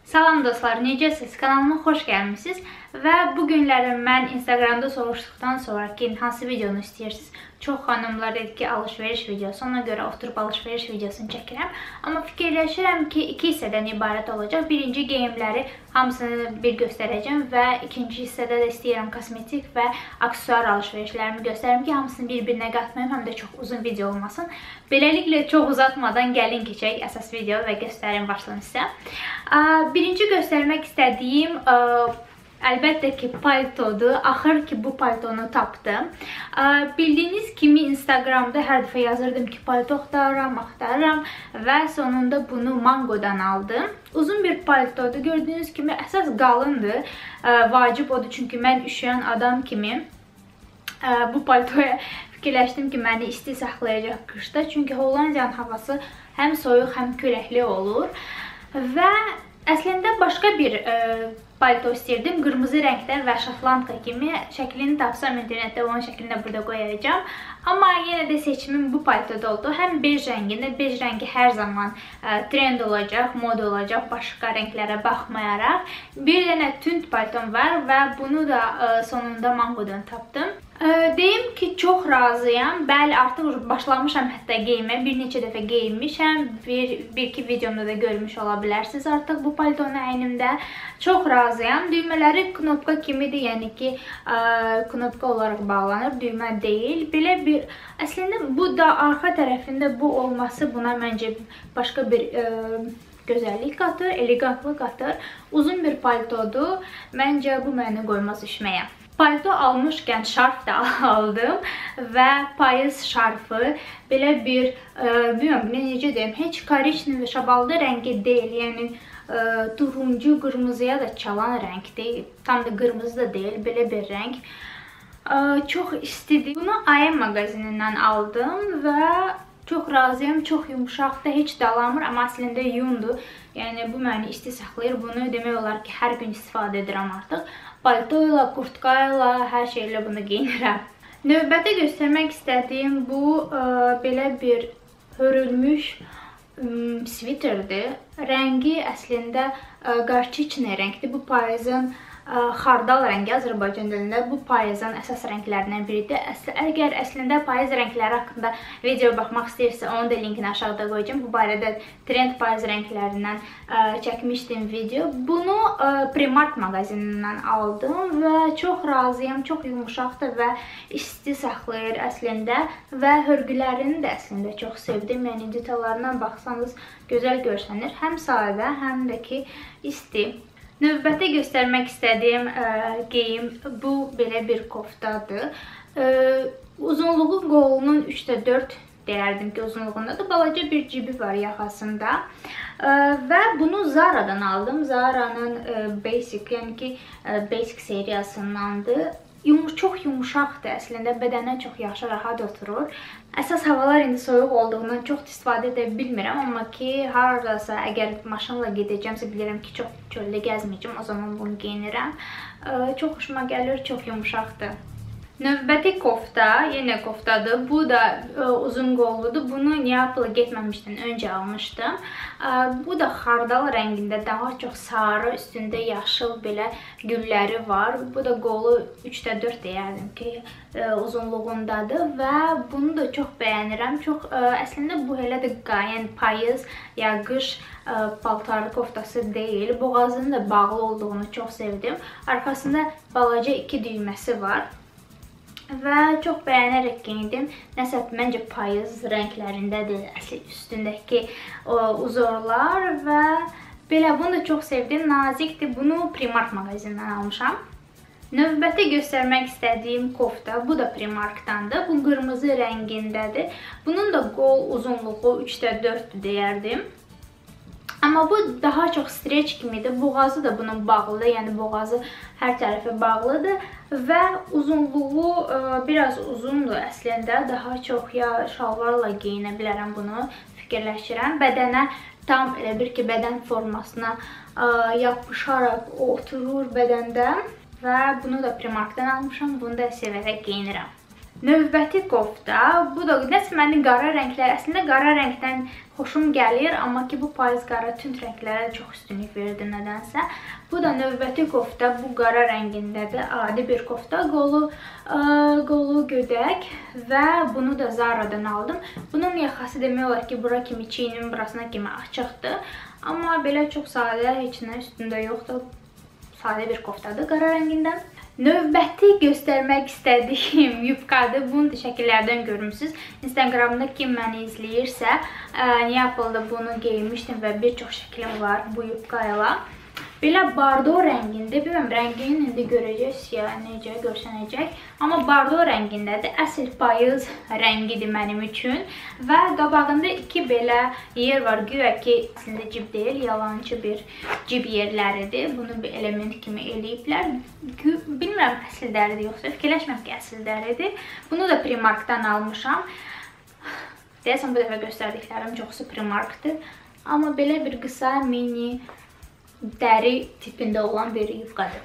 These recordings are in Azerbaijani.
Salam dostlar, necəsiz? Kanalıma xoş gəlmişsiniz və bu günləri mən Instagramda soruşduqdan sonra ki, hansı videonu istəyirsiniz? Çox xanımlar dedi ki, alış-veriş videosu, ona görə oturub alış-veriş videosunu çəkirəm. Amma fikirləşirəm ki, iki hissədən ibarət olacaq. Birinci geyimləri hamısını bir göstərəcəm və ikinci hissədə də istəyirəm kosmetik və aksesuar alış-verişlərimi göstərim ki, hamısını bir-birinə qatmayım, həm də çox uzun video olmasın. Beləliklə, çox uzatmadan gəlin keçək əsas video və göstərim başlayın sizə. Birinci göstərmək istədiyim əlbəttə ki, paltodur. Axır ki, bu paltonu tapdım. Bildiyiniz kimi Instagramda hər dəfə yazırdım ki, palto axtarıram və sonunda bunu Mangodan aldım. Uzun bir paltodur. Gördüyünüz kimi əsas qalındır. Vacib odur, çünki mən üşüyən adam kimi bu paltoya fikirləşdim ki, məni isti saxlayacaq qışda. Çünki Hollandiyanın havası həm soyuq, həm küləkli olur. Və əslində başqa bir palto istəyirdim. Qırmızı rəngdən və şotlandka kimi. Şəklini tapsam internetdə, onun şəklini də burada qoyacağam. Amma yenə də seçimim bu paltoda oldu. Həm bej rəngində, bej rəngi hər zaman trend olacaq, moda olacaq, başqa rənglərə baxmayaraq. Bir dənə tünd paltom var və bunu da sonunda Mangodan tapdım. Deyim ki, çox razıyam. Bəli, artıq başlamışam hətta geyimə. Bir neçə dəfə geyinmişəm. Bir-iki videomda da görmüş ola bilərsiniz artıq bu paltonu əynimdə. Çox razıyam. Düymələri knopka kimidir, yəni ki, knopka olaraq bağlanır, düymə deyil. Belə bir, əslində bu da arxa tərəfində bu olması buna məncə başqa bir gözəllik qatır, elegantlıq qatır. Uzun bir paltodur. Məncə bu məni qoymaz üşməyə. Palto almışkən şarf da aldım və payız şarfı belə bir, bilmiyorum necə deyim, heç korичневый şabaldı rəngi deyil, yəni turuncu, qırmızıya da çalan rəngdir, tam da qırmızı da deyil, belə bir rəng. Çox istidir. Bunu AM mağazinindən aldım və çox razıyam, çox yumuşaqdır, heç dalamır, amma əslində yundur. Yəni bu məni isti saxlayır, bunu demək olar ki, hər gün istifadə edirəm artıq. Paltoyla, kurtkayla, hər şeylə bunu geyinirəm. Növbəti göstərmək istədiyim bu belə bir hörülmüş sviterdir. Rəngi əslində qarçiçnə rəngdir. Bu payızın xardal rəngi, Azərbaycan dilində bu payızın əsas rənglərindən biridir. Əgər əslində payız rəngləri haqqında video baxmaq istəyirsə, onun da linkini aşağıda qoyacağım. Bu barədə trend payız rənglərindən çəkmişdim video. Bunu Primark mağazinindən aldım və çox razıyam. Çox yumuşaqdır və isti saxlayır əslində və hörgülərini də əslində çox sevdim. Yəni detallarına baxsanız gözəl görsənir. Həm sadə, həm də ki isti. Növbəti göstərmək istədiyim geyim bu belə bir koftadır. Uzunluğu qolunun 3/4 deyərdim ki, uzunluğundadır. Balaca bir cibi var yaxasında. Və bunu Zara'dan aldım. Zara'nın Basic, yəni ki Basic seriyasındandır. Çox yumuşaqdır əslində, bədənə çox yaxşı, rahat oturur. Əsas havalar indi soyuq olduğundan çox istifadə edə bilmirəm, amma ki, haradasa əgər maşınla gedəcəmsə, bilirəm ki, çox çöldə gəzməyəcəm, o zaman bunu geyinirəm. Çox xoşuma gəlir, çox yumuşaqdır. Növbəti kofta, yenə koftadır. Bu da uzun qolludur. Bunu Neapol'a getməmişdən öncə almışdım. Bu da xardal rəngində, daha çox sarı, üstündə yaşıl belə gülləri var. Bu da qolu 3/4 deyərdim ki, uzunluğundadır və bunu da çox bəyənirəm. Əslində bu elə də yəni payız ya qış paltarlı koftası deyil. Boğazının da bağlı olduğunu çox sevdim. Arkasında balaca 2 düyməsi var. Və çox bəyənərək geyindim. Nəsə, məncə payız rənglərindədir üstündəki uzorlar və belə bunu da çox sevdim. Nazikdir. Bunu Primark mağazinindən almışam. Növbəti göstərmək istədiyim kofta, bu da Primarkdandır. Bu qırmızı rəngindədir. Bunun da qol uzunluğu 3/4 deyərdim. Amma bu daha çox streç kimidir. Boğazı da bunun bağlıdır. Yəni boğazı hər tərəfə bağlıdır və uzunluğu biraz uzundur əslində. Daha çox ya şalvarla geyinə bilərəm bunu, fikirləşirəm. Bədənə tam elə bir ki, bədən formasına yapışaraq oturur bədəndə və bunu da Primarkdan almışam. Bunu da sevərək geyinirəm. Növbəti kofta. Bu da nəsə mənim qara rənglər. Əslində qara rəngdən xoşum gəlir, amma ki bu payız qara tünd rənglərə çox üstünlük verdi nədənsə. Bu da növbəti kofta. Bu qara rəngindədir. Adi bir kofta. Qolu gödək və bunu da Zara'dan aldım. Bunun yaxası demək olar ki, bura kimi çiyinin burasına kimi açıqdır. Amma belə çox sadə, heç nə üstündə yoxdur. Sadə bir koftadır qara rəngindən. Növbəti göstərmək istədiyim yubkadır. Bunu da şəkillərdən görmüsünüz. Instagramda kim məni izləyirsə, Neapolda bunu geymişdim və bir çox şəklim var bu yubkayla. Belə bardo rəngində, bilməm rəngini indi görəcəksiniz ya necə görsənəcək. Amma bardo rəngindədir. Əsl payız rəngidir mənim üçün. Və qabağında iki belə yer var. Güya ki, əslində cib deyil, yalancı bir cib yerləridir. Bunu bir element kimi eləyiblər. Bilmirəm əsl dəridir yoxsa, fikirləşməm ki, əsl dəridir. Bunu da Primarkdan almışam. Deyəsən bu dəfə göstərdiklərim çoxsu Primarkdır. Amma belə bir qısa, mini dəri tipində olan bir yufqadır.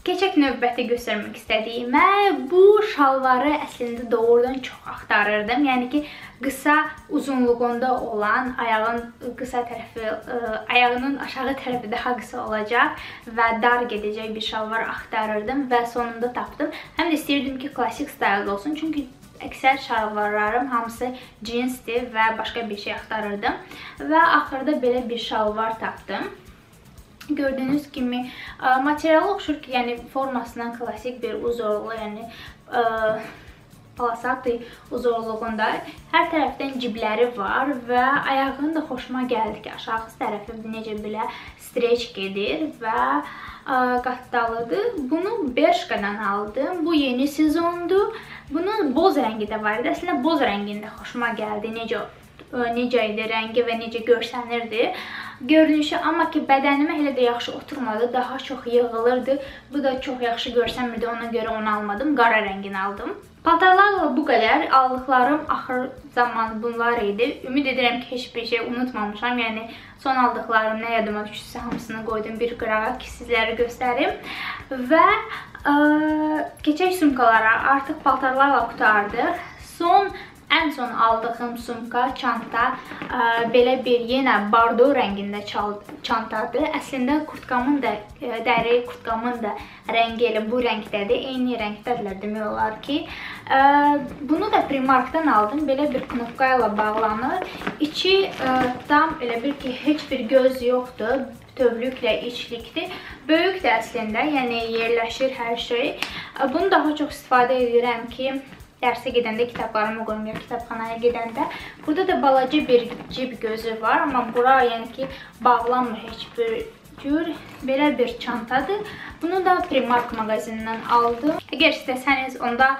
Keçək növbəti göstərmək istədiyimə. Bu şalvarı əslində doğrudan çox axtarırdım. Yəni ki, qısa uzunluğunda olan, ayağın qısa tərəfi, ayağının aşağı tərəfi daha qısa olacaq və dar gedəcək bir şalvar axtarırdım və sonunda tapdım. Həm də istəyirdim ki, klasik style olsun. Çünki əksər şalvarlarım hamısı cinsdir və başqa bir şey axtarırdım. Və axırda belə bir şalvar tapdım. Gördüyünüz kimi materialı oxşur ki, yəni formasından klasik bir uzorlu, yəni palasatlı uzorluğunda hər tərəfdən cibləri var və ayağının da xoşuma gəldi ki, aşağı tərəfi necə belə streç gedir və qatdalıdır. Bunu Bershkadan aldım. Bu yeni sezondur. Bunun boz rəngi də var idi. Əslində boz rəngində xoşuma gəldi. Necə idi rəngi və necə görsənirdi görünüşü, amma ki bədənimə elə də yaxşı oturmadı, daha çox yığılırdı. Bu da çox yaxşı görsənmirdi, ona görə onu almadım, qara rəngini aldım. Paltarlarla bu qədər. Aldıqlarım axır zaman bunlar idi. Ümid edirəm ki, heç bir şey unutmamışam. Yəni son aldıqlarım nə yadıma düşürsə hamısını qoydum bir qırağa ki sizlərə göstərim. Və keçək sumkalara. Artıq paltarlarla qurtardıq. Ən son aldığım sumka, çanta belə bir yenə bardo rəngində çantadır. Əslində kurtkamın da, dəri kurtkamın da rəngi elə bu rəngdədir. Eyni rəngdədirlər demək olar ki. Bunu da Primarkdan aldım. Belə bir knopka ilə bağlanır. İçi tam elə bir ki, heç bir göz yoxdur. Tövlüklə içlikdir. Böyükdür əslində, yəni yerləşir hər şey. Bunu daha çox istifadə edirəm ki, dərsə gedəndə kitablarımı qoymuyor, kitabxanaya gedəndə. Burada da balaca bir cib gözü var, amma bura yəni ki bağlanmır heç bir cür. Belə bir çantadır. Bunu da Primark mağazinindən aldım. Əgər istəsəniz onda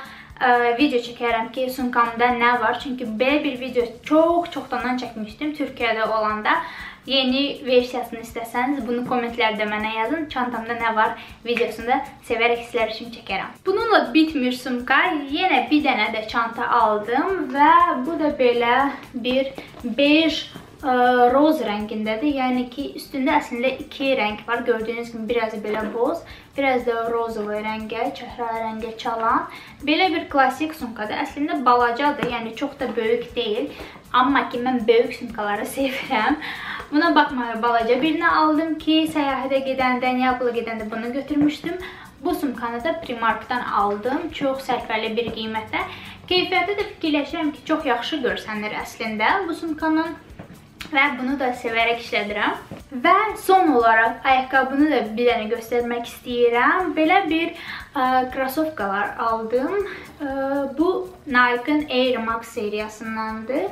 video çəkərəm ki, sumkamda nə var. Çünki belə bir video çoxdandan çəkmişdim Türkiyədə olanda. Yeni versiyasını istəsəniz bunu kommentlərdə mənə yazın. Çantamda nə var videosunda sevərək sizlər üçün çəkərəm. Bununla bitmir sumka. Yenə bir dənə də çanta aldım və bu da belə bir bej roz rəngindədir. Yəni ki, üstündə əslində iki rəng var. Gördüyünüz kimi biraz belə boz, biraz da rozlu rəngə, çəhrayı rəngə çalan. Belə bir klasik sumkadır. Əslində balacadır, yəni çox da böyük deyil. Amma ki, mən böyük sumkaları sevirəm. Buna baxmayaraq balaca birini aldım ki, səyahətə gedəndə, Neapola gedəndə bunu götürmüşdüm. Bu sumkanı da Primarkdan aldım. Çox sərfəli bir qiymətə. Keyfiyyəti də fikirləşirəm ki, çox yaxşı görsənir əslində bu sumkanın. Və bunu da sevərək işlədirəm. Və son olaraq ayaqqabını da bir dənə göstərmək istəyirəm. Belə bir krasovkalar aldım. Bu Nike'ın Air Max seriyasındandır.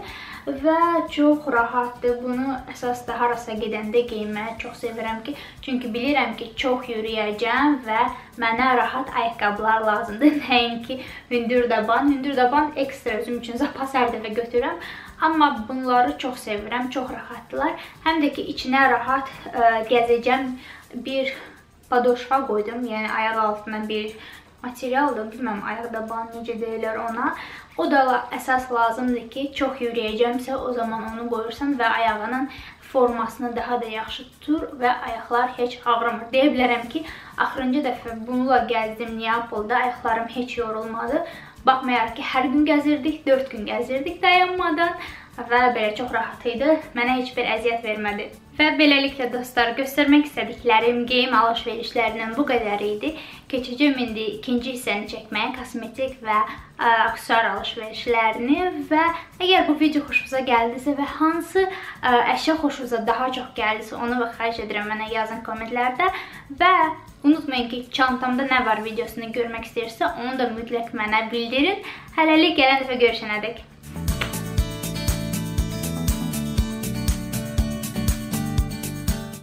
Və çox rahatdır. Bunu əsasda harasa gedəndə geyməyə çox sevirəm ki, çünki bilirəm ki, çox yürüyəcəm və mənə rahat ayaqqabılar lazımdır. Nəinki hündürdaban. Hündürdaban ekstra özüm üçün zapas hər dəfə götürürəm. Amma bunları çox sevirəm, çox rahatdılar. Həm də ki, içinə rahat gəzəcəm bir padoşka qoydum. Yəni ayaq altına bir materialdır. Bilməm, ayaqdaban necə deyirlər ona. O da əsas lazımdır ki, çox yürüyəcəmsə o zaman onu qoyursan və ayağının formasını daha da yaxşı tutur və ayaqlar heç ağrımır. Deyə bilərəm ki, axırıncı dəfə bununla gəzdim Neapolda, ayaqlarım heç yorulmadı. Baxmayaraq ki, hər gün gəzirdik, 4 gün gəzirdik dayanmadan və belə çox rahat idi. Mənə heç bir əziyyət vermədi. Və beləliklə dostlar, göstərmək istədiklərim geyim alış-verişlərinin bu qədər idi. Keçəcəm indi ikinci hissəni çəkməyə, kosmetik və aksesuar alış-verişlərini və əgər bu video xoşunuza gəldisə və hansı əşya xoşunuza daha çox gəldisə, onu xahiş edirəm mənə yazın kommentlərdə və unutmayın ki, çantamda nə var videosunu görmək istəyirsə, onu da mütləq mənə bildirin. Hələlik gələn dəfə görüşənədək.